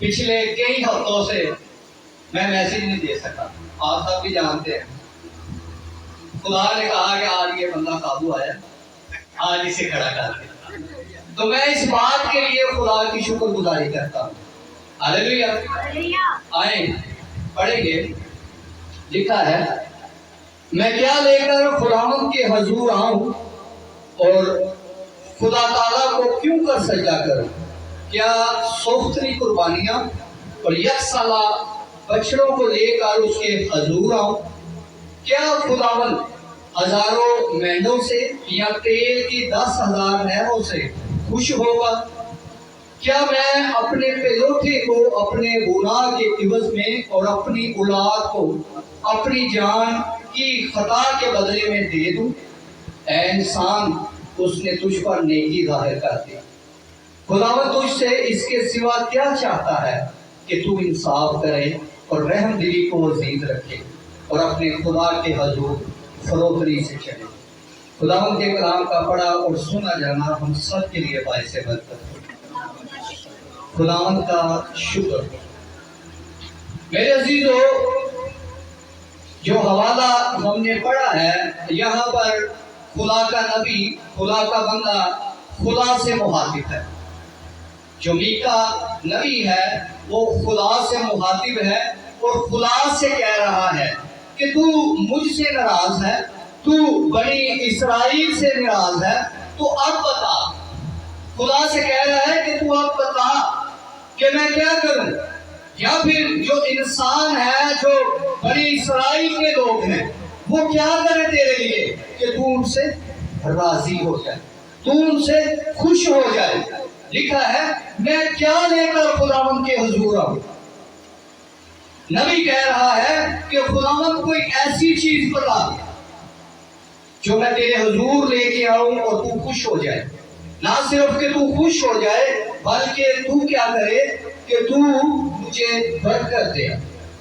پچھلے کئی ہفتوں سے میں میسج نہیں دے سکا، آپ سب بھی جانتے ہیں۔ خدا نے کہا کہ آج یہ بندہ قابو آیا، آج اسے کھڑا کر دے، تو میں اس بات کے لیے خدا کی شکر گزاری کرتا ہوں۔ ہاللیلویہ۔ آئیں پڑھیں گے، لکھا ہے میں کیا لے کر خداوند کے حضور آؤں اور خدا تعالیٰ کو کیوں کر سجدہ کروں؟ کیا سوختری قربانیاں اور یک سالہ بچڑوں کو لے کر اس کے حضور آؤں؟ کیا خداوند ہزاروں مینڈوں سے یا تیل کی 10,000 نہروں سے خوش ہوگا؟ کیا میں اپنے پلوٹے کو اپنے گناہ کے عوض میں اور اپنی اولاد کو اپنی جان کی خطا کے بدلے میں دے دوں؟ اے انسان، اس نے تجھ پر نیکی ظاہر کر دی، خداوند تجھ سے اس کے سوا کیا چاہتا ہے کہ تو انصاف کرے اور رحم دلی کو عزیز رکھے اور اپنے خدا کے حضور فروتنی سے چلے۔ خداوند کے کلام کا پڑھا اور سنا جانا ہم سب کے لیے باعث برکت ہو۔ خداوند کا شکر۔ میرے عزیزو، جو حوالہ ہم نے پڑھا ہے یہاں پر خدا کا نبی، خدا کا بندہ خدا سے مخاطب ہے۔ جو میکا نبی ہے وہ خدا سے مخاطب ہے اور خدا سے کہہ رہا ہے کہ تو مجھ سے ناراض ہے، تو بنی اسرائیل سے ناراض ہے، تو اب بتا۔ خدا سے کہہ رہا ہے کہ تو اب بتا کہ میں کیا کروں، یا پھر جو انسان ہے، جو بنی اسرائیل کے لوگ ہیں، وہ کیا کرے تیرے لیے کہ تو ان سے راضی ہو جائے، تو ان سے خوش ہو جائے۔ لکھا ہے میں کیا لے کر خداوند کے حضور آؤں؟ نبی کہہ رہا ہے کہ خداوند کوئی ایسی چیز بتا جو میں تیرے حضور لے کے آؤں اور تو خوش ہو جائے۔ نہ صرف کہ تو خوش ہو جائے بلکہ تو کیا کرے کہ تو مجھے برکت دے،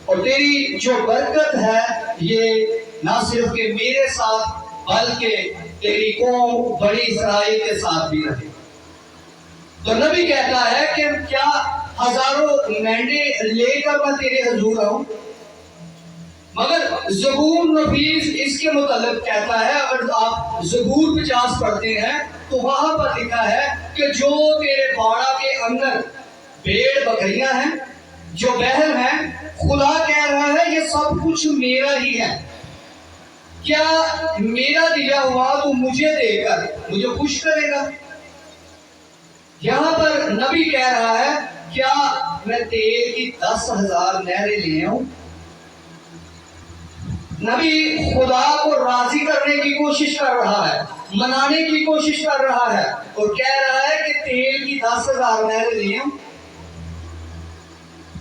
اور تیری جو برکت ہے یہ نہ صرف کہ میرے ساتھ بلکہ تیری قوم بڑی اسرائیل کے ساتھ بھی رہے۔ تو نبی کہتا ہے کہ کیا ہزاروں مینڈے لے کر میں تیرے حضور آؤں؟ مگر زبور نفیس اس کے متعلق کہتا ہے، اگر آپ زبور 50 پڑھتے ہیں تو وہاں پر لکھا ہے کہ جو تیرے باڑہ کے اندر بھیڑ بکریاں ہیں، جو بہر ہیں، خدا کہہ رہا ہے یہ سب کچھ میرا ہی ہے۔ کیا میرا دیا ہوا تو مجھے دے کر مجھے خوش کرے گا؟ یہاں پر نبی کہہ رہا ہے کیا میں تیل کی 10,000 نہریں لے آؤں؟ نبی خدا کو راضی کرنے کی کوشش کر رہا ہے، منانے کی کوشش کر رہا ہے، اور کہہ رہا ہے کہ تیل کی 10,000 نہریں لے آؤں۔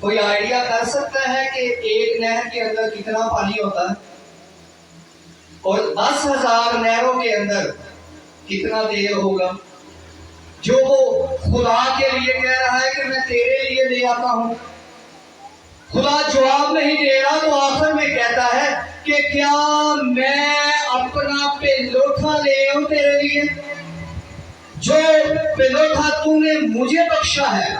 کوئی آئیڈیا کر سکتا ہے کہ ایک نہر کے اندر کتنا پانی ہوتا ہے اور 10,000 نہروں کے اندر کتنا تیل ہوگا؟ جو وہ خدا کے لیے کہہ رہا ہے کہ میں تیرے لیے لے آتا ہوں۔ خدا جواب نہیں دے رہا تو آخر میں کہتا ہے کہ کیا میں اپنا پلوٹا لے آؤں تیرے لیے؟ جو پلوٹا تو نے مجھے بخشا ہے،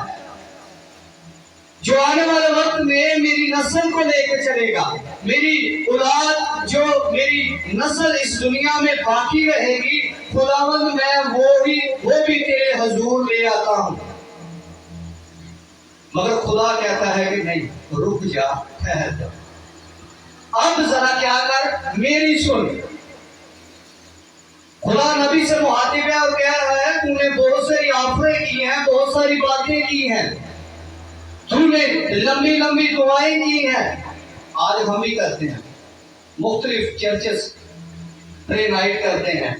جو آنے والے وقت میں میری نسل کو لے کے چلے گا، میری اولاد جو میری نسل اس دنیا میں باقی رہے گی، خداوند میں وہ بھی تیرے حضور لے آتا ہوں۔ مگر خدا کہتا ہے کہ نہیں، رک جا، ٹھہر جا، اب ذرا کیا کر، میری سن۔ خدا نبی سے مخاطب ہے اور کہہ رہا ہے تو نے بہت ساری آفریں کی ہیں، بہت ساری باتیں کی ہیں، تو نے لمبی لمبی دعائیں کی ہیں۔ آج ہم بھی کرتے ہیں، مختلف چرچز پرے نائٹ کرتے ہیں،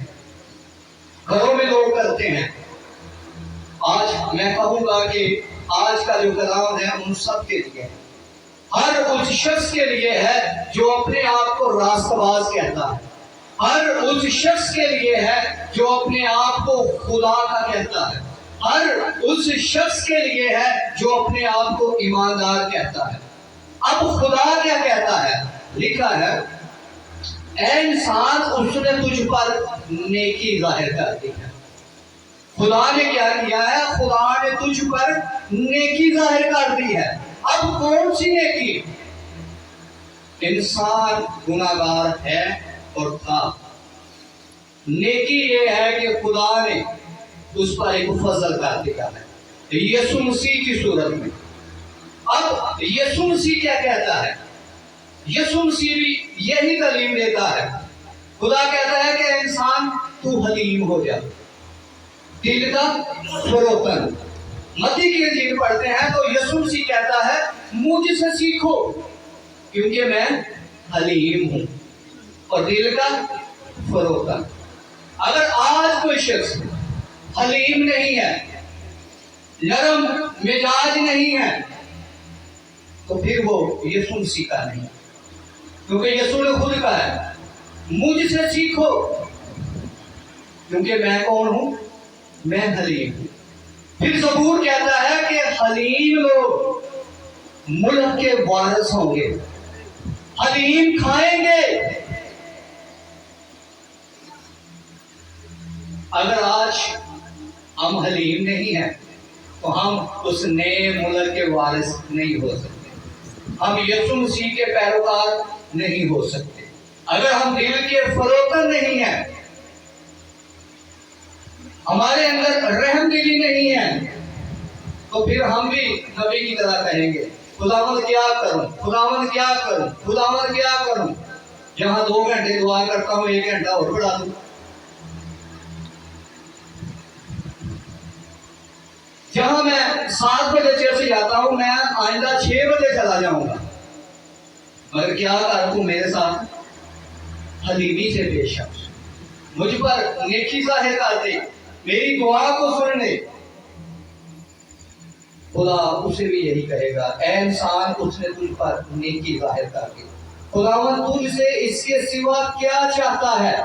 گھروں میں لوگ کرتے ہیں۔ آج میں کہوں گا کہ آج کا جو کلام ہے ان سب کے لیے، ہر اس شخص کے لیے ہے جو اپنے آپ کو راست باز کہتا ہے، ہر اس شخص کے لیے ہے جو اپنے آپ کو خدا کا کہتا ہے، ہر اس شخص کے لیے ہے جو اپنے آپ کو ایماندار کہتا ہے۔ اب خدا کیا کہتا ہے؟ لکھا ہے اے انسان، اس نے تجھ پر نیکی ظاہر کر دی ہے۔ خدا نے کیا کیا ہے؟ خدا نے تجھ پر نیکی ظاہر کر دی ہے۔ اب کون سی نیکی؟ انسان گناہگار ہے اور تھا، نیکی یہ ہے کہ خدا نے اس پر ایک فضل کر دیا ہے یسوع مسیح کی صورت میں۔ اب یسوع مسیح کیا کہتا ہے؟ یسوع مسیح بھی یہی تعلیم دیتا ہے۔ خدا کہتا ہے کہ انسان تو حلیم ہو جا، دل کا فروتن۔ متی کی انجیل پڑھتے ہیں تو یسوع مسیح کہتا ہے مجھ سے سیکھو کیونکہ میں حلیم ہوں اور دل کا فروتن۔ اگر آج کوئی شخص حلیم نہیں ہے، نرم مزاج نہیں ہے، تو پھر وہ یسوع مسیح کا نہیں، کیونکہ یسوع نے خود کہا ہے مجھ سے سیکھو کیونکہ میں کون ہوں؟ میں حلیم ہوں۔ پھر زبور کہتا ہے کہ حلیم لوگ ملک کے وارث ہوں گے، حلیم کھائیں گے۔ اگر آج ہم حلیم نہیں ہیں تو ہم اس نئے ملک کے وارث نہیں ہو سکتے، ہم یسوع مسیح کے پیروکار نہیں ہو سکتے۔ اگر ہم دل کے فروتن نہیں ہیں، ہمارے اندر رحم دلی نہیں ہے، تو پھر ہم بھی نبی کی طرح کہیں گے خداوند کیا کروں، خداوند کیا کروں، خداوند کیا کروں۔ جہاں 2 گھنٹے دعا کرتا ہوں 1 گھنٹہ اور بڑھا دوں۔ جہاں میں 7 بجے چرچ جاتا ہوں میں آئندہ 6 بجے چلا جاؤں گا، مگر کیا کر تو میرے ساتھ حلیمی سے پیش آ، مجھ پر نیکی ظاہر کر دے، میری دعا کو سن لے۔ خدا اسے بھی یہی کہے گا اے انسان اس نے تجھ پر نیکی ظاہر کر دی۔ خداوند تجھ سے اس کے سوا کیا چاہتا ہے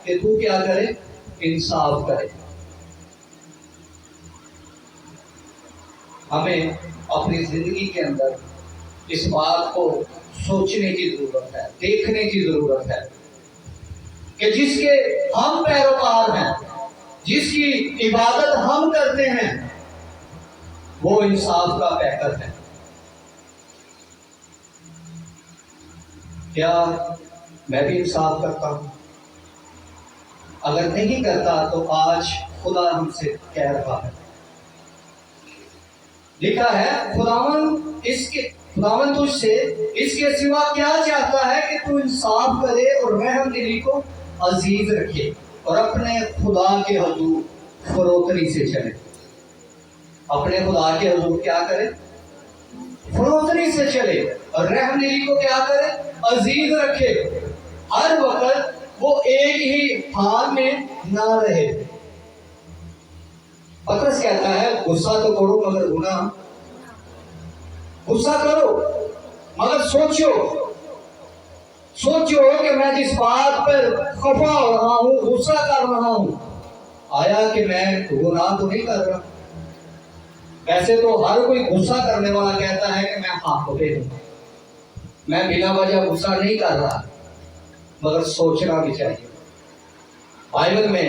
کہ تو کیا کرے؟ انصاف کرے۔ ہمیں اپنی زندگی کے اندر اس بات کو سوچنے کی ضرورت ہے، دیکھنے کی ضرورت ہے کہ جس کے ہم پیروکار ہیں، جس کی عبادت ہم کرتے ہیں، وہ انصاف کا پیکر ہے۔ کیا میں بھی انصاف کرتا ہوں؟ اگر نہیں کرتا تو آج خدا ہم سے کہہ رہا ہے، لکھا ہے خداوند تجھ سے اس کے سوا کیا چاہتا ہے کہ تو انصاف کرے اور رحم دلی کو عزیز رکھے اور اپنے خدا کے حضور فروتنی سے چلے۔ اپنے خدا کے حضور کیا کرے؟ فروتنی سے چلے اور رحم دلی کو کیا کرے؟ عزیز رکھے۔ ہر وقت وہ ایک ہی حال میں نہ رہے۔ پترس کہتا ہے غصہ تو کرو مگر گناہ، غصہ کرو مگر سوچو کہ میں جس بات پر خفا ہو رہا ہوں، غصہ کر رہا ہوں، آیا کہ میں گناہ تو نہیں کر رہا؟ ویسے تو ہر کوئی غصہ کرنے والا کہتا ہے کہ میں حق پہ ہوں، میں بنا وجہ غصہ نہیں کر رہا، مگر سوچنا بھی چاہیے۔ بائبل میں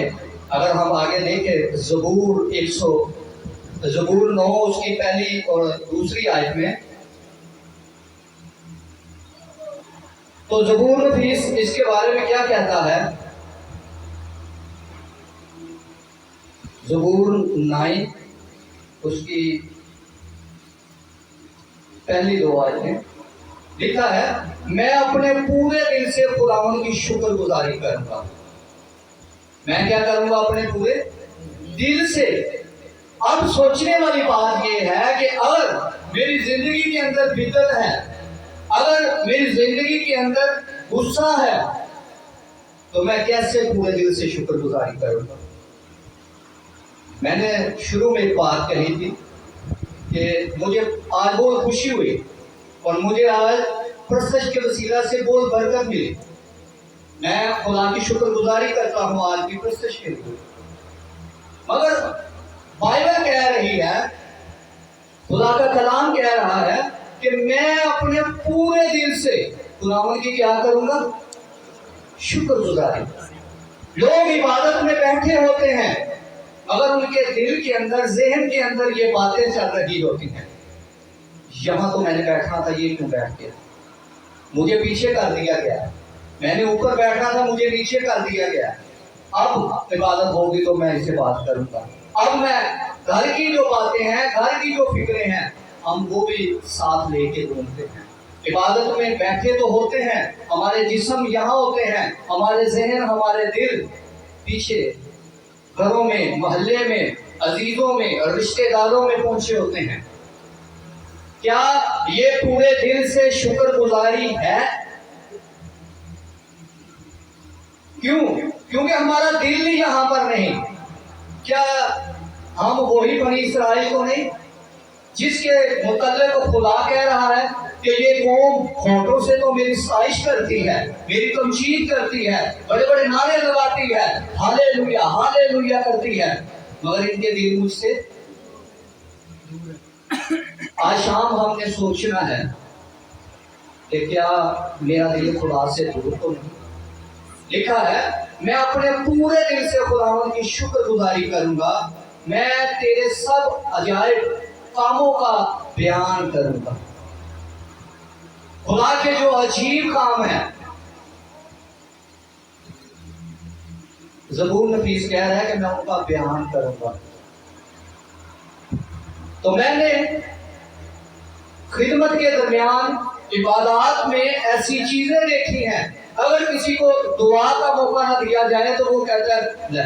اگر ہم آگے دیکھیں زبور 9 اس کی پہلی اور دوسری آیت میں، تو زبور نفیس اس کے بارے میں کیا کہتا ہے؟ زبور 9 اس کی پہلی 2 آیتیں لکھا ہے میں اپنے پورے دل سے خداوند کی شکر گزاری کروں گا۔ میں کیا کروں گا؟ اپنے پورے دل سے۔ اب سوچنے والی بات یہ ہے کہ اگر میری زندگی کے اندر بدعت ہے، اگر میری زندگی کے اندر غصہ ہے، تو میں کیسے پورے دل سے شکر گزاری کروں گا؟ میں نے شروع میں ایک بات کہی تھی کہ مجھے آج بہت خوشی ہوئی اور مجھے آج پرستش کے وسیلہ سے بہت برکت ملی۔ میں خدا کی شکر گزاری کرتا ہوں آج کی پرستش کے لیے، مگر بائبل کہہ رہی ہے، خدا کا کلام کہہ رہا ہے کہ میں اپنے پورے دل سے خداوند کی کیا کروں گا؟ شکر گزاری۔ لوگ عبادت میں بیٹھے ہوتے ہیں مگر ان کے دل کے اندر، ذہن کے اندر یہ باتیں چل رہی ہوتی ہیں، یہاں تو میں نے بیٹھنا تھا، یہ کیوں بیٹھ گیا، مجھے پیچھے کر دیا گیا، میں نے اوپر بیٹھنا تھا مجھے نیچے کر دیا گیا، اب عبادت ہوگی تو میں اسے بات کروں گا۔ اب میں گھر کی جو باتیں ہیں، گھر کی جو فکریں ہیں، ہم وہ بھی ساتھ لے کے گھومتے ہیں۔ عبادت میں بیٹھے تو ہوتے ہیں، ہمارے جسم یہاں ہوتے ہیں، ہمارے ذہن، ہمارے دل پیچھے گھروں میں، محلے میں، عزیزوں میں اور رشتہ داروں میں پہنچے ہوتے ہیں۔ کیا یہ پورے دل سے شکر گزاری ہے؟ کیوں؟ کیونکہ ہمارا دل ہی یہاں پر نہیں۔ کیا ہم وہی بنی اسرائیل کو نہیں جس کے متعلق خدا کہہ رہا ہے کہ یہ قوم ہونٹوں سے تو میری ستائش کرتی ہے، میری تمجید کرتی ہے، بڑے بڑے نعرے لگاتی ہے، ہالےلویا ہالےلویا کرتی ہے، مگر ان کے دل مجھ سے دور ہے۔ آج شام ہم نے سوچنا ہے کہ کیا میرا دل خدا سے دور تو نہیں؟ لکھا ہے میں اپنے پورے دل سے خداوند کی شکر گزاری کروں گا، میں تیرے سب عجائب کاموں کا بیان کروں گا۔ خدا کے جو عجیب کام ہیں، زبور نفیس کہہ رہا ہے کہ میں ان کا بیان کروں گا۔ تو میں نے خدمت کے درمیان عبادات میں ایسی چیزیں دیکھی ہیں، اگر کسی کو دعا کا موقع نہ دیا جائے تو وہ کہتا ہے لے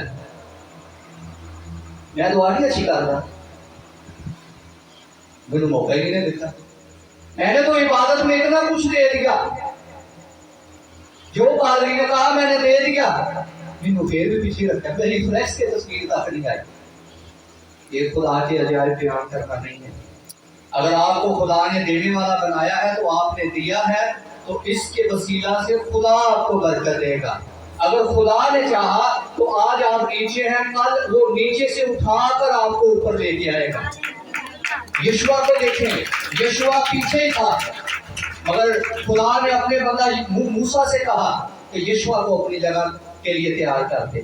میں دعا نہیں اچھی کر رہا، مجھے موقع ہی نہیں دیتا، میں نے تو عبادت میں اتنا کچھ دے دیا، جو پادری نے کہا میں نے دے دیا، مجھے پھر بھی پیچھے رکھا ہے، میری فلیکس کی تصویر تک نہیں آئی۔ یہ خدا کے عجائب بیان کرنا نہیں ہے۔ اگر آپ کو خدا نے دینے والا بنایا ہے تو آپ نے دیا ہے، تو اس کے وسیلہ سے خدا آپ کو برکت دے گا۔ اگر خدا نے چاہا تو آج آپ نیچے ہیں، کل وہ نیچے سے اٹھا کر آپ کو اوپر لے کے آئے گا۔ یشوع کو دیکھیں، یشوع پیچھے ہی تھا، مگر خدا نے اپنے بندہ موسیٰ سے کہا کہ یشوع کو اپنی جگہ کے لیے تیار کر دے۔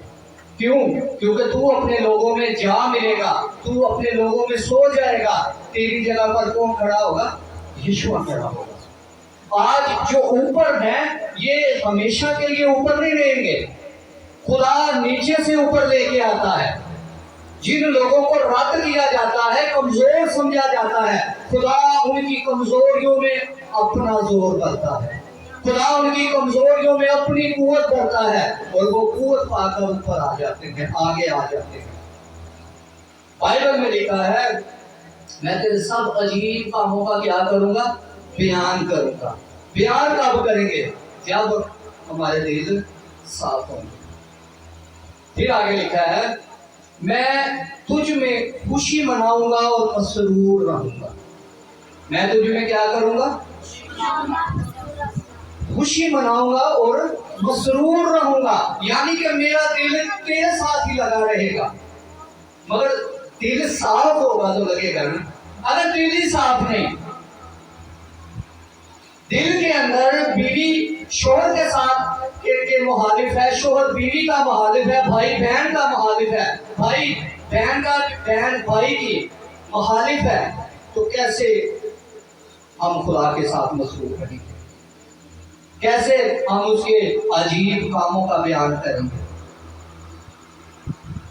کیوں؟ کیونکہ تو اپنے لوگوں میں جا ملے گا، تو اپنے لوگوں میں سو جائے گا، تیری جگہ پر کون کھڑا ہوگا؟ یشوع کھڑا ہوگا۔ آج جو اوپر ہیں یہ ہمیشہ کے لیے اوپر نہیں رہیں گے، خدا نیچے سے اوپر لے کے آتا ہے۔ جن لوگوں کو رد کیا جاتا ہے، کمزور سمجھا جاتا ہے، خدا ان کی کمزوریوں میں اپنا زور بھرتا ہے، خدا ان کی کمزوریوں میں اپنی قوت بھرتا ہے، اور وہ قوت پا کر اوپر آ جاتے ہیں، آگے آ جاتے ہیں۔ بائبل میں لکھا ہے میں تیرے سب عجیب کاموں کا کیا کروں گا؟ بیان کروں گا۔ بیان کب کریں گے؟ جب ہمارے دل صاف ہوں گے۔ پھر آگے لکھا ہے میں تجھ میں خوشی مناؤں گا اور مسرور رہوں گا۔ میں تجھ میں کیا کروں گا؟ خوشی مناؤں گا اور مسرور رہوں گا، یعنی کہ میرا دل تیرے ساتھ ہی لگا رہے گا۔ مگر دل صاف ہوگا تو لگے گا نا، اگر دل ہی صاف نہیں، دل کے اندر بیوی شوہر کے ساتھ کے مخالف ہے، شوہر بیوی کا مخالف ہے، بھائی بہن کا مخالف ہے، بھائی بہن کا بہن بھائی کی مخالف ہے، تو کیسے ہم خدا کے ساتھ مسرور رہیں گے؟ کیسے ہم اس کے عجیب کاموں کا بیان کریں گے؟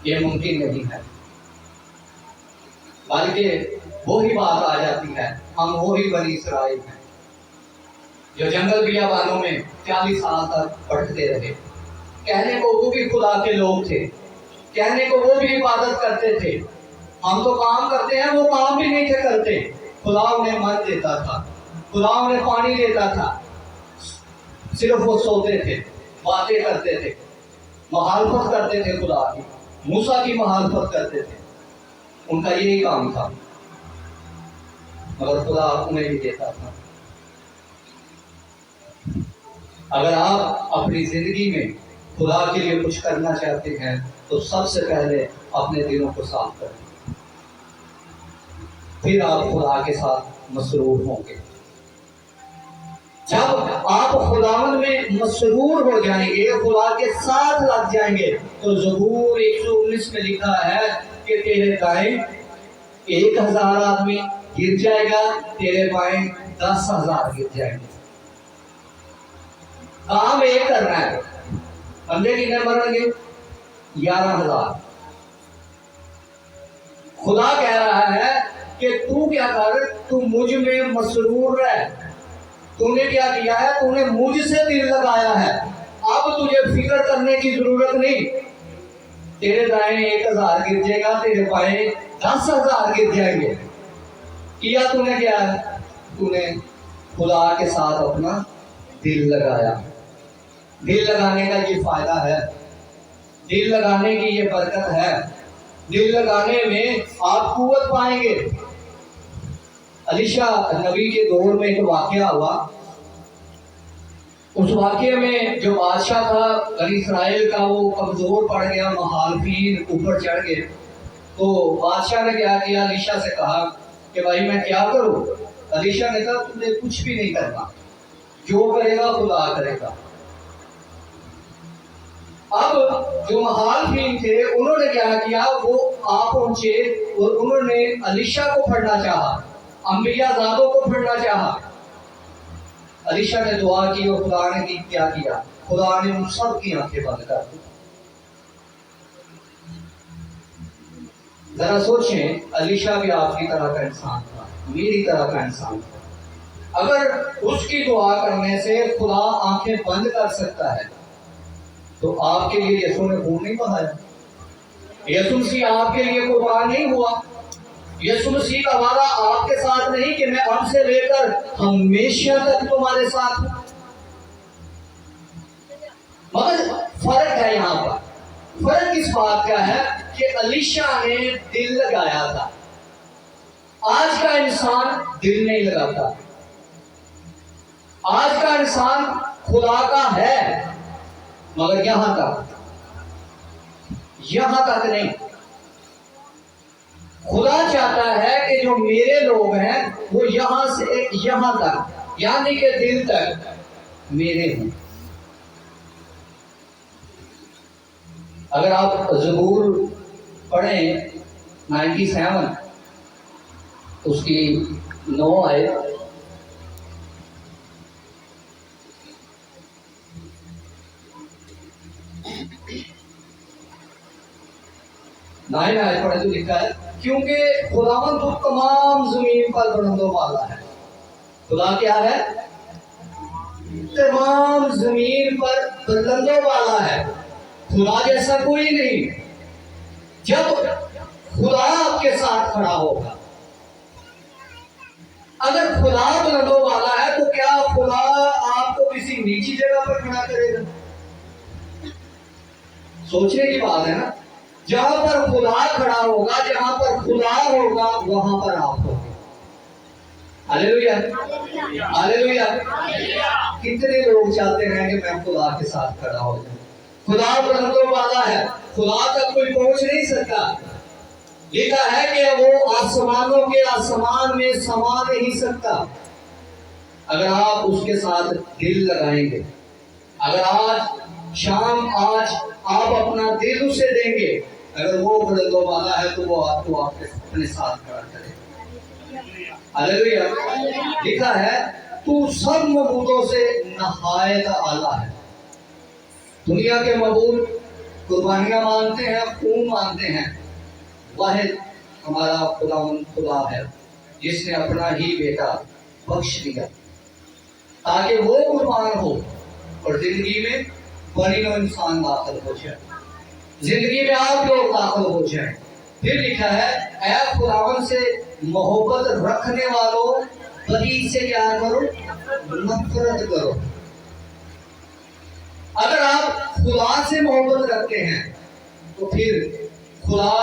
یہ ممکن نہیں ہے، بلکہ وہی بات آ جاتی ہے، ہم وہی بنی اسرائیل ہیں جو جنگل بیابانوں میں 40 سال تک بھٹکتے رہے۔ کہنے کو وہ بھی خدا کے لوگ تھے، کہنے کو وہ بھی عبادت کرتے تھے، ہم تو کام کرتے ہیں، وہ کام بھی نہیں تھے کرتے۔ خدا انہیں من دیتا تھا، خدا انہیں پانی دیتا تھا، صرف وہ سوتے تھے، باتیں کرتے تھے، مخالفت کرتے تھے، خدا کی موسیٰ کی مخالفت کرتے تھے، ان کا یہی کام تھا، مگر خدا انہیں بھی دیتا تھا۔ اگر آپ اپنی زندگی میں خدا کے لیے کچھ کرنا چاہتے ہیں تو سب سے پہلے اپنے دلوں کو صاف کریں، پھر آپ خدا کے ساتھ مسرور ہوں گے۔ جب آپ خداوند میں مسرور ہو جائیں گے، خدا کے ساتھ لگ جائیں گے، تو زبور 119 میں لکھا ہے کہ تیرے دائیں 1000 آدمی گر جائے گا, تیرے بائیں 10,000 گر جائیں گے. کام ایک کرنا ہے. بندے کتنے مریں گے؟ 11,000. خدا کہہ رہا ہے کہ تو کیا کر, تو مجھ میں مسرور رہ. تو نے کیا کیا ہے؟ تو نے مجھ سے دل لگایا ہے. اب تجھے فکر کرنے کی ضرورت نہیں. تیرے دائیں 1,000 گر جائے گا, تیرے بائیں 10,000 گر جائیں گے. کیا تو نے کیا ہے؟ تو نے خدا کے ساتھ اپنا دل لگایا. دل لگانے کا یہ فائدہ ہے, دل لگانے کی یہ برکت ہے. دل لگانے میں آپ قوت پائیں گے. الیشا نبی کے دور میں ایک واقعہ ہوا. اس واقعے میں جو بادشاہ تھا بنی اسرائیل کا, وہ کمزور پڑ گیا, مخالفین اوپر چڑھ گئے. تو بادشاہ نے کیا کیا, الیشا سے کہا کہ بھائی میں کیا کروں؟ الیشا نے کہا تجھے کچھ بھی نہیں کرنا, جو کرے گا خدا کرے گا. اب جو مخالفین تھے انہوں نے کیا کیا, وہ آپ پہنچے اور انہوں نے الیشا کو پھڑنا چاہا, انبیاء زادوں کو پھڑنا چاہا. الیشا نے دعا کی اور خدا نے کیا کیا, خدا نے ان سب کی آنکھیں بند کر دی. ذرا سوچیں, الیشا بھی آپ کی طرح کا انسان تھا, میری طرح کا انسان تھا. اگر اس کی دعا کرنے سے خدا آنکھیں بند کر سکتا ہے تو آپ کے لیے یسوع نے خون نہیں بہایا؟ یسوع مسیح آپ کے لیے قربان نہیں ہوا؟ یسوع مسیح کا وعدہ آپ کے ساتھ نہیں کہ میں اب سے لے کر ہمیشہ تک تمہارے ساتھ ہوں. مگر فرق ہے یہاں پر. فرق اس بات کا ہے کہ الیشا نے دل لگایا تھا. آج کا انسان دل نہیں لگاتا. آج کا انسان خدا کا ہے مگر یہاں تک نہیں. خدا چاہتا ہے کہ جو میرے لوگ ہیں وہ یہاں سے یہاں تک, یعنی کہ دل تک میرے ہوں. اگر آپ زبور پڑھیں 97 اس کی 9 آیت, پڑھے تو لکھا ہے کیونکہ خداوند تو تمام زمین پر بلندوں والا ہے. خدا کیا ہے؟ تمام زمین پر بلندوں والا ہے. خدا جیسا کوئی نہیں. جب خدا آپ کے ساتھ کھڑا ہوگا, اگر خدا بلندوں والا ہے تو کیا خدا آپ کو کسی نیچی جگہ پر کھڑا کرے گا؟ سوچنے کی بات ہے نا. جہاں پر خدا کھڑا ہوگا, جہاں پر خدا ہوگا, وہاں پر آپ ہوگے. ہاللیلویا, ہاللیلویا. کتنے لوگ چاہتے ہیں کہ میں خدا کے ساتھ کھڑا ہو جاؤں. خدا بلندوں والا ہے, خدا تک کوئی پہنچ نہیں سکتا. لکھا ہے کہ وہ آسمانوں کے آسمان میں سما نہیں سکتا. اگر آپ اس کے ساتھ دل لگائیں گے, اگر آج آپ اپنا دل اسے دیں گے, اگر وہ بلندوں والا ہے تو وہ آپ کو اپنے ساتھ کھڑا کرے گا. ہاللیلویا. لکھا ہے تو سب معبودوں سے نہایت اعلیٰ ہے. دنیا کے معبود قربانیاں مانتے ہیں, خون مانتے ہیں. واحد ہمارا خدا ہے جس نے اپنا ہی بیٹا بخش دیا تاکہ وہ قربان ہو اور زندگی میں بنی نوع انسان داخل ہو جائے, زندگی میں آپ لوگ داخل ہو جائیں. پھر لکھا ہے اے خداوند سے محبت رکھنے والوں, بدی سے کیا کرو؟ نفرت کرو. اگر آپ خدا سے محبت رکھتے ہیں تو پھر خدا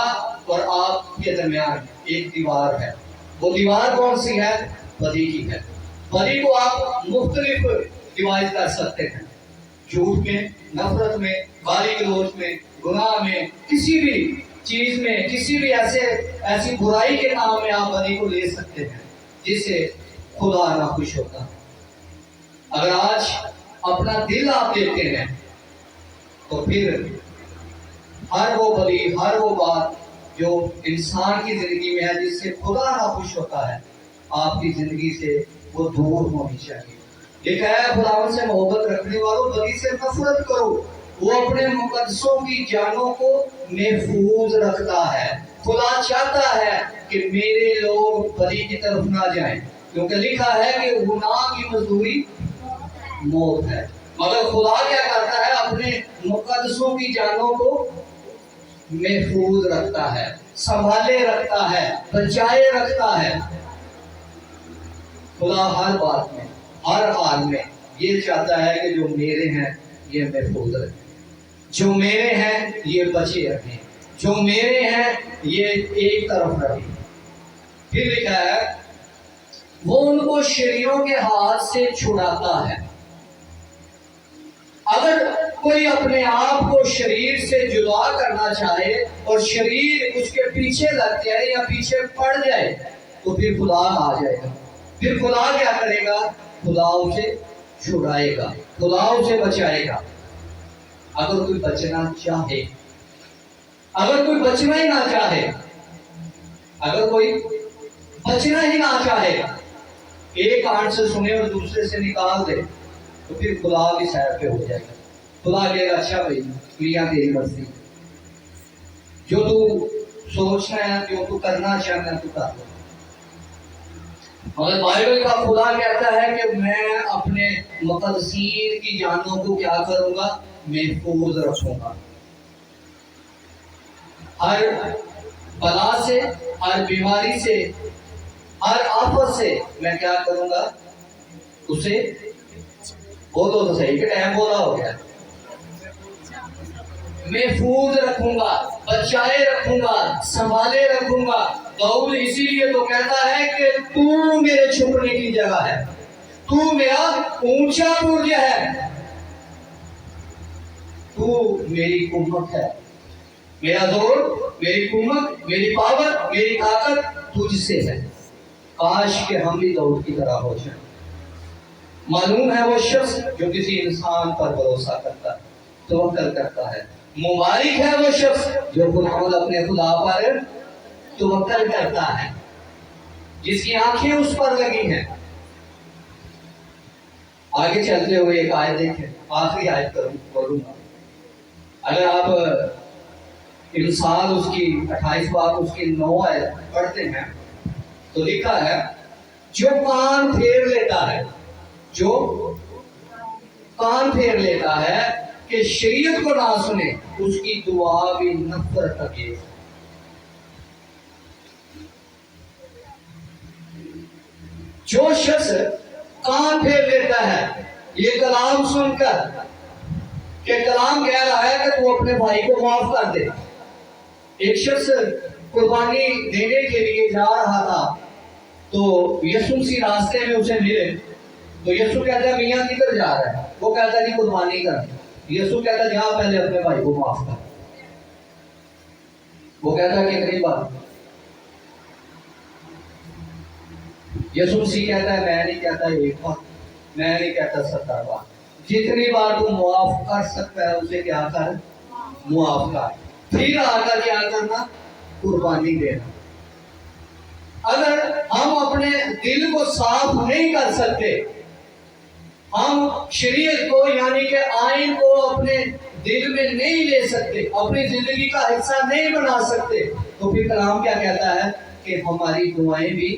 اور آپ کے درمیان ایک دیوار ہے. وہ دیوار کون سی ہے؟ بدی کی ہے. بدی کو آپ مختلف ڈیوائز کر سکتے ہیں, جھوٹ میں, نفرت میں, گالی گلوچ میں, گناہ میں, کسی بھی چیز میں, کسی بھی ایسی برائی کے کام میں آپ بدی کو لے سکتے ہیں جس سے خدا ناخوش ہوتا ہے. اگر آج اپنا دل آپ دیتے ہیں تو پھر ہر وہ بدی, ہر وہ بات جو انسان کی زندگی میں ہے جس سے خدا ناخوش ہوتا ہے آپ کی زندگی سے وہ دور ہونی چاہیے. لکھا ہے خداوند سے محبت رکھنے والوں بدی سے نفرت کرو. وہ اپنے مقدسوں کی جانوں کو محفوظ رکھتا ہے. خدا چاہتا ہے کہ میرے لوگ بدی کی طرف نہ جائیں کیونکہ لکھا ہے کہ گناہ کی مزدوری موت ہے. مگر خدا کیا کرتا ہے اپنے مقدسوں کی جانوں کو محفوظ رکھتا ہے, سنبھالے رکھتا ہے, بچائے رکھتا ہے. خدا ہر بات میں ہر حال میں یہ چاہتا ہے کہ جو میرے ہیں یہ محفوظ رکھیں, جو میرے ہیں یہ بچے رکھیں, جو میرے ہیں یہ ایک طرف رکھیں. پھر لکھا ہے وہ ان کو شریروں کے ہاتھ سے چھڑاتا ہے. اگر کوئی اپنے آپ کو شریر سے جدا کرنا چاہے اور شریر اس کے پیچھے لگ جائے یا پیچھے پڑ جائے تو پھر خدا آ جائے گا. پھر خدا کیا کرے گا؟ خدا اسے چھڑائے گا, خدا اسے بچائے گا. اگر کوئی بچنا چاہے, اگر کوئی بچنا ہی نہ چاہے, اگر کوئی بچنا ہی نہ چاہے, ایک کان سے سنے اور دوسرے سے نکال دے تو پھر خدا بھی سائر پہ ہو جائے گا. خدا کہے گا اچھا بھائی میاں تیری مرضی, جو تو سوچنا ہے جو تو کرنا چاہنا ہے تو کر لو. مگر بائبل کا خدا کہتا ہے کہ میں اپنے مقدسین کی جانوں کو کیا کروں گا؟ محفوظ رکھوں گا. ہر بلا سے, ہر بیماری سے, ہر آفت سے میں کیا کروں گا؟ اسے بولو تو صحیح کہ ٹائم بولا ہو گیا. محفوظ رکھوں گا, بچائے رکھوں گا, سنبھالے رکھوں گا. داؤد اسی لیے تو کہتا ہے کہ تو میرے چھپنے کی جگہ ہے, تو میرا اونچا برج ہے, تو میری قوت ہے, میرا زور, میری قوت, میری پاور, میری طاقت تجھ سے ہے. کاش کہ ہم بھی داؤد کی طرح ہو جائیں. معلوم ہے وہ شخص جو کسی انسان پر بھروسہ کرتا ہے, توکل کرتا ہے. مبارک ہے وہ شخص جو خود اپنے خدا پر توکل کرتا ہے, جس کی آنکھیں اس پر لگی ہیں. آگے چلتے ہوئے ایک آیت دیکھیں, آخری آیت کروں گا. اگر آپ انسان اس کی 28 باب اس کی 9 آیت پڑھتے ہیں تو لکھا ہے جو کان پھیر لیتا ہے, جو کان پھیر لیتا ہے کہ شریعت کو نہ سنے اس کی دعا بھی نفرت انگیز. جو شخص کان پھیر لیتا ہے یہ کلام سن کر کہ کلام کہہ رہا ہے کہ تو اپنے بھائی کو معاف کر دے. ایک شخص قربانی دینے کے لیے جا رہا تھا تو یسوع مسیح راستے میں اسے ملے تو یسوع کہتا ہے میاں کدھر جا رہا ہے؟ وہ کہتا ہے جی قربانی کر. یسوع کہتا ہے جہاں پہلے اپنے بھائی کو معاف کر. وہ کہتا ہے کتنی بار؟ یسوع مسیح کہتا ہے میں نہیں کہتا ایک بار, میں نہیں کہتا 70 بار. جتنی بار تو معاف کر سکتا ہے اسے کیا کر, معاف کر. پھر آ کر کیا کرنا؟ قربانی دینا. اگر ہم اپنے دل کو صاف نہیں کر سکتے, ہم شریعت کو یعنی کہ آئین کو اپنے دل میں نہیں لے سکتے, اپنی زندگی کا حصہ نہیں بنا سکتے, تو پھر کلام کیا کہتا ہے کہ ہماری دعائیں بھی,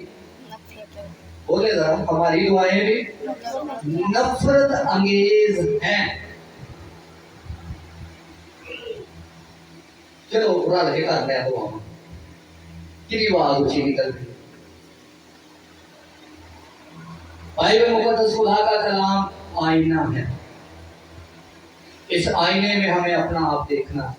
بولے ذرا, ہماری دعائیں بھی نفرت انگیز ہیں. چلو رل کے کر لیا دعا کی آواز اچھی نکل گئی. بائبل مقدس خدا کا کلام آئینہ ہے. اس آئینے میں ہمیں اپنا آپ دیکھنا ہے.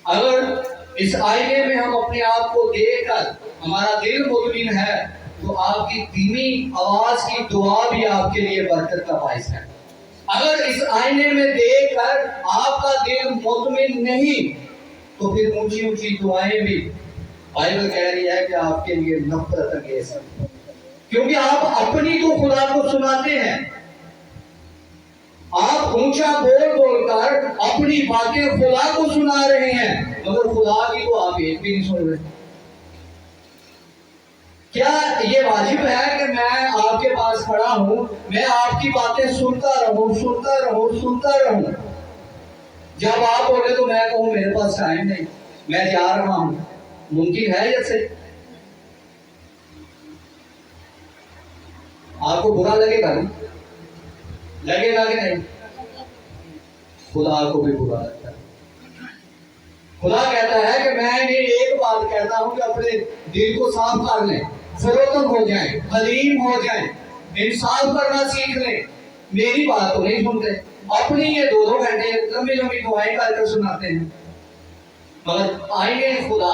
اگر اس آئینے میں ہم اپنے آپ کو دیکھ کر ہمارا دل مطمئن ہے تو آپ کی دھیمی آواز کی دعا بھی آپ کے لیے برکت کا باعث ہے. اگر اس آئینے میں دیکھ کر آپ کا دل مطمئن نہیں تو پھر اونچی اونچی دعائیں بھی بائبل کہہ رہی ہے کہ آپ کے لیے نفرت انگیز ہے, کیونکہ آپ اپنی تو خدا کو سناتے ہیں. آپ اونچا بول بول کر اپنی باتیں خدا کو سنا رہے ہیں، مگر خدا کی تو آپ ایک بھی نہیں سن رہے۔ کیا یہ واجب ہے کہ میں آپ کے پاس کھڑا ہوں، میں آپ کی باتیں سنتا رہوں؟ جب آپ بولے تو میں کہوں میرے پاس ٹائم نہیں، میں جا رہا ہوں، ممکن ہے جیسے؟ آپ کو برا لگے گا نہیں؟ لگے گا کہ نہیں؟ خدا کو بھی برا لگتا ہے۔ خدا کہتا ہے کہ میں انہیں ایک بات کہتا ہوں کہ اپنے دل کو صاف کر لیں، فروتن ہو جائیں، حلیم ہو جائیں، انصاف کرنا سیکھ لیں۔ میری بات تو نہیں سنتے، اپنی یہ 2 گھنٹے لمبی دعائیں کر کر سناتے ہیں۔ مگر آئیے خدا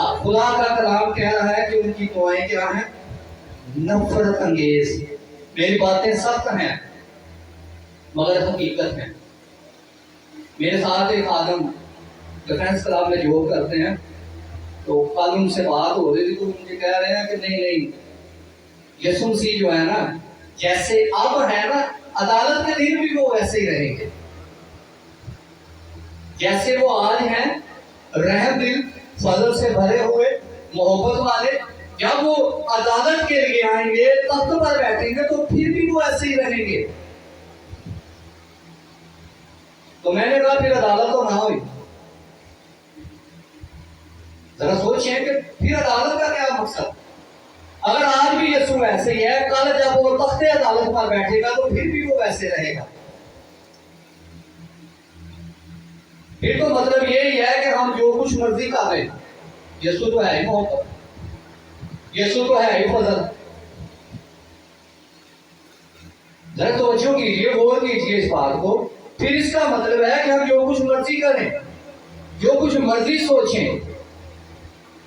کا کلام کہہ رہا ہے کہ ان کی دعائیں کیا ہیں؟ نفرت انگیز۔ میری باتیں سخت ہیں مگر حقیقت ہیں۔ میرے ساتھ ایک آدم ڈیفنس کلاب میں جاب کرتے ہیں، تو کل ان سے بات ہو رہی تھی تو مجھے کہہ رہے ہیں کہ نہیں یسوع مسیح جو ہے نا، جیسے اب ہے نا، عدالت کے دن بھی وہ ویسے ہی رہیں گے جیسے وہ آج ہیں، رحم دل، فضل سے بھرے ہوئے، محبت والے۔ جب وہ عدالت کے لیے آئیں گے، تخت پر بیٹھیں گے، تو پھر بھی وہ ایسے ہی رہیں گے۔ تو میں نے کہا پھر عدالت تو نہ ہوئی۔ ذرا سوچیں کہ پھر عدالت کا کیا مقصد؟ اگر آج بھی یسوع ویسے ہی ہے، کل جب وہ تخت عدالت پر بیٹھے گا تو پھر بھی وہ ویسے رہے گا۔ پھر تو مطلب یہی ہے کہ ہم جو کچھ مرضی کر رہے ہیں۔ یسوع تو ہے ہی محبت، یسوع تو ہے ہی فضل۔ ذرا توجہ کیجیے، غور کیجیے اس بات کو۔ پھر اس کا مطلب ہے کہ ہم جو کچھ مرضی کریں، جو کچھ مرضی سوچیں،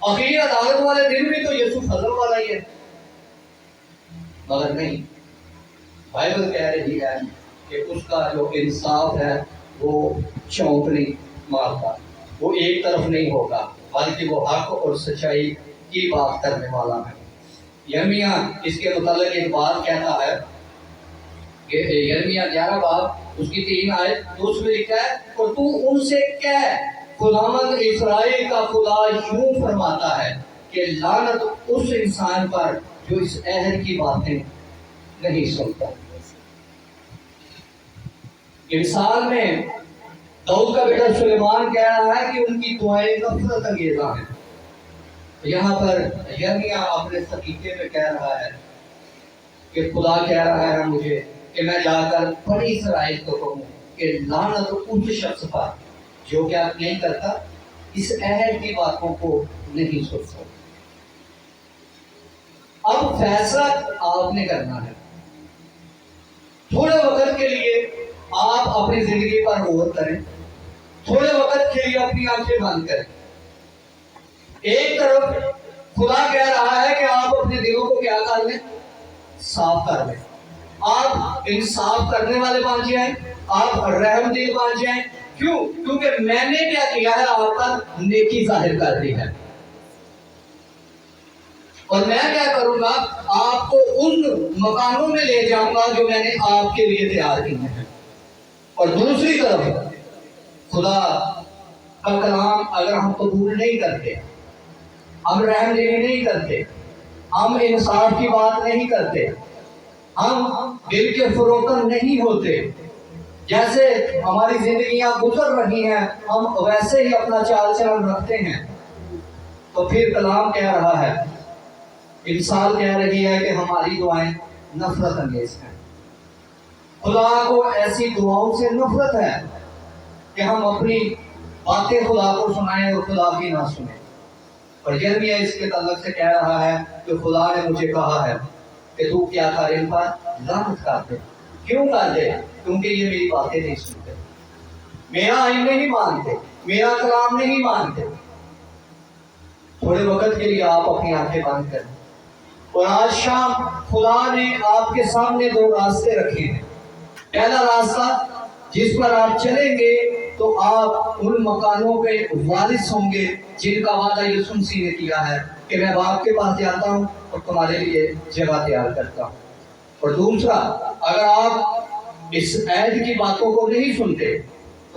آخر عدالت والے دن بھی تو یسوع فضل والا ہی ہے۔ مگر نہیں، بائبل کہہ رہی ہے کہ اس کا جو انصاف ہے وہ چونک نہیں مارتا، وہ ایک طرف نہیں ہوگا، بلکہ وہ حق اور سچائی کی بات کرنے والا ہے۔ یرمیہ اس کے متعلق ایک بات کہتا ہے کہ یرمیہ 11 باب اس کی 3 آیت، تو اس میں لکھا ہے اور تو ان سے کہہ، خداوند اسرائیل کا خدا یوں فرماتا ہے کہ لعنت اس انسان پر جو اس عہد کی باتیں نہیں سنتا۔ انسان میں داؤد کا بیٹا سلیمان کہہ رہا ہے کہ ان کی دعائیں نفرت انگیزاں ہیں۔ یہاں پر یرمیہ اپنے صحیفے میں کہہ رہا ہے کہ خدا کہہ رہا ہے مجھے کہ میں جا کر بنی اسرائیل کو کہوں کہ لعنت اس شخص پر جو کیا نہیں کرتا، اس عہد کی باتوں کو نہیں سنتا۔ اب فیصلہ آپ نے کرنا ہے۔ تھوڑے وقت کے لیے آپ اپنی زندگی پر غور کریں، تھوڑے وقت کے لیے اپنی آنکھیں بند کریں۔ ایک طرف خدا کہہ رہا ہے کہ آپ اپنے دلوں کو کیا کر لیں؟ صاف کر لیں۔ آپ انصاف کرنے والے بن جائیں، آپ رحم دل بن جائیں۔ کیوں؟ کیونکہ میں نے کیا کیا ہے؟ آپ پر نیکی ظاہر کر دی ہے، اور میں کیا کروں گا؟ آپ کو ان مکانوں میں لے جاؤں گا جو میں نے آپ کے لیے تیار کیے ہیں۔ اور دوسری طرف خدا کا کلام اگر ہم قبول نہیں کرتے، ہم رحم دلی نہیں کرتے، ہم انصاف کی بات نہیں کرتے، ہم دل کے فروتن نہیں ہوتے، جیسے ہماری زندگیاں گزر رہی ہیں ہم ویسے ہی اپنا چال چلن رکھتے ہیں، تو پھر کلام کہہ رہا ہے، انسان کہہ رہی ہے کہ ہماری دعائیں نفرت انگیز ہیں۔ خدا کو ایسی دعاؤں سے نفرت ہے کہ ہم اپنی باتیں خدا کو سنائیں اور خدا کی نہ سنیں۔ اور یرمیہ اس کے تعلق سے کہہ رہا ہے کہ خدا نے مجھے کہا ہے کہ تو کیا کر ان پر لعنت کر دے۔ کیوں کر دے؟ کیونکہ یہ میری باتیں نہیں سنتے، میرا آئین نہیں مانتے، میرا کلام نہیں مانتے۔ تھوڑے وقت کے لیے آپ اپنی آنکھیں بند کریں، اور آج شام خدا نے آپ کے سامنے 2 راستے رکھے ہیں۔ پہلا راستہ جس پر آپ چلیں گے تو آپ ان مکانوں کے وارث ہوں گے جن کا وعدہ یسوع مسیح نے کیا ہے کہ میں باپ کے پاس جاتا ہوں اور تمہارے لیے جگہ تیار کرتا ہوں۔ اور دوسرا، اگر آپ اس عہد کی باتوں کو نہیں سنتے